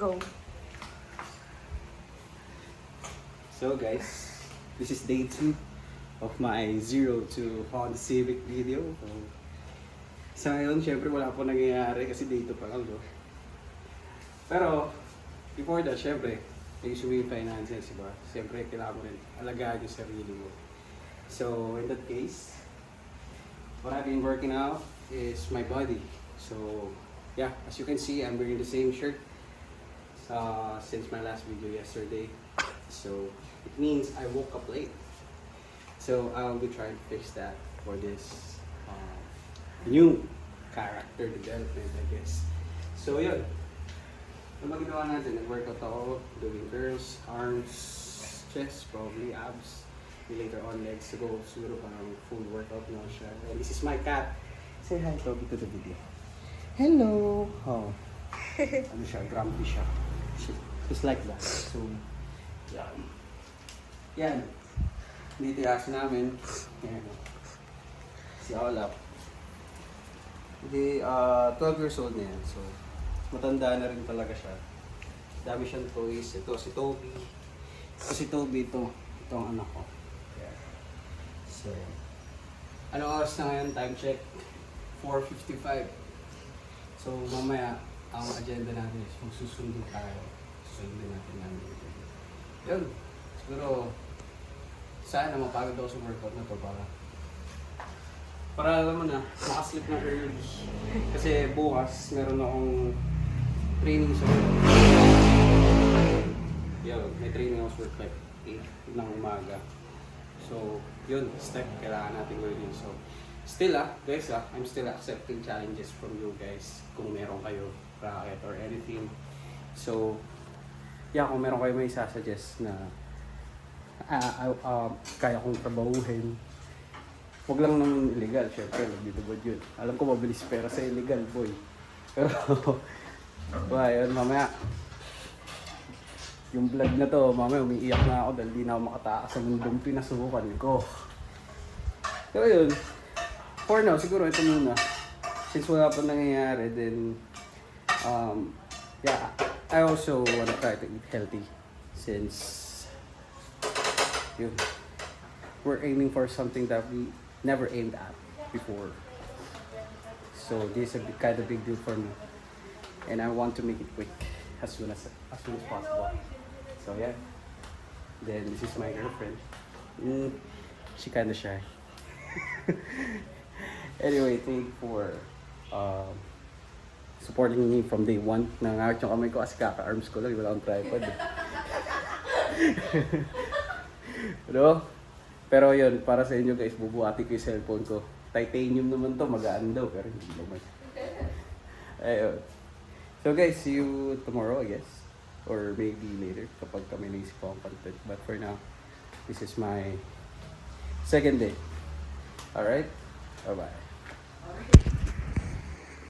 Go. So guys, this is day 2 of my 0 to Honda Civic video. Sa ngayon, syempre wala po nangyayari kasi day 2 pa lang. No? Pero, before that, syempre, ayusin mo yung finances, diba? Syempre, kailangan mo rin alagaan yung sarili mo. So, in that case, what I've been working out is my body. So, yeah, as you can see, I'm wearing the same shirt since my last video yesterday. So, it means I woke up late. So, I'll be trying to fix that for this new character development, I guess. So, yun. Ano magagawa natin? Nag-workout ako, doing curls, arms, chest, probably abs. Later on, legs to go. Siguro parang full workout na siya. And this is my cat. Say hi, Toby, to the video. Hello! Oh. Ano siya? Grumpy siya. Just like that. So, yan. Yan. Dito yung aso namin. Yan. Si Olaf. Hindi, 12 years old na yan. So, matanda na rin talaga siya. Dami siyang toys. Ito, si Toby. Ito si Toby, ito. Ito ang anak ko. Yeah. So, ano oras na ngayon? Time check. 4:55. So, mamaya, ang agenda natin is magsusundo tayo. Susundin natin namin. Yun. Siguro, sana mapagod ako sa workout na to para alam mo na, makaslip na early. Kasi bukas, meron akong training sa work. Yun, may training ako sa work like 8 ng umaga. So, yun, step kailangan natin gawin yun. So, still guys I'm still accepting challenges from you guys kung meron kayo racket or anything. So, yeah, kung meron kayo may sasuggest na kaya kong trabahuhin, huwag lang naman illegal, syempre, nagbibigod yun. Alam ko mabilis pera sa illegal, boy. Pero, yun, mamaya, yung vlog na to, mamaya umiiyak na ako dahil di na ako makatakas sa mundong pinasukan ko. Pero yun, for now, siguro ito muna. Since wala pa nangyayari, then, yeah, I also wanna try to eat healthy since, yun, we're aiming for something that we never aimed at before. So this is a kind of big deal for me, and I want to make it quick as soon as possible. So yeah. Then this is my girlfriend. She kind of shy. Anyway, thank you for supporting me from day 1. Nangangat yung kamay ko kasi kaka-arms ko lang, wala akong tripod. Pero yun, para sa inyo guys, bubuhati ko yung cellphone ko. Titanium naman to, magaan daw, pero hindi naman. Ayun. So guys, see you tomorrow, I guess. Or maybe later, kapag kami naisip ko ang content. But for now, this is my second day. Alright? Bye-bye.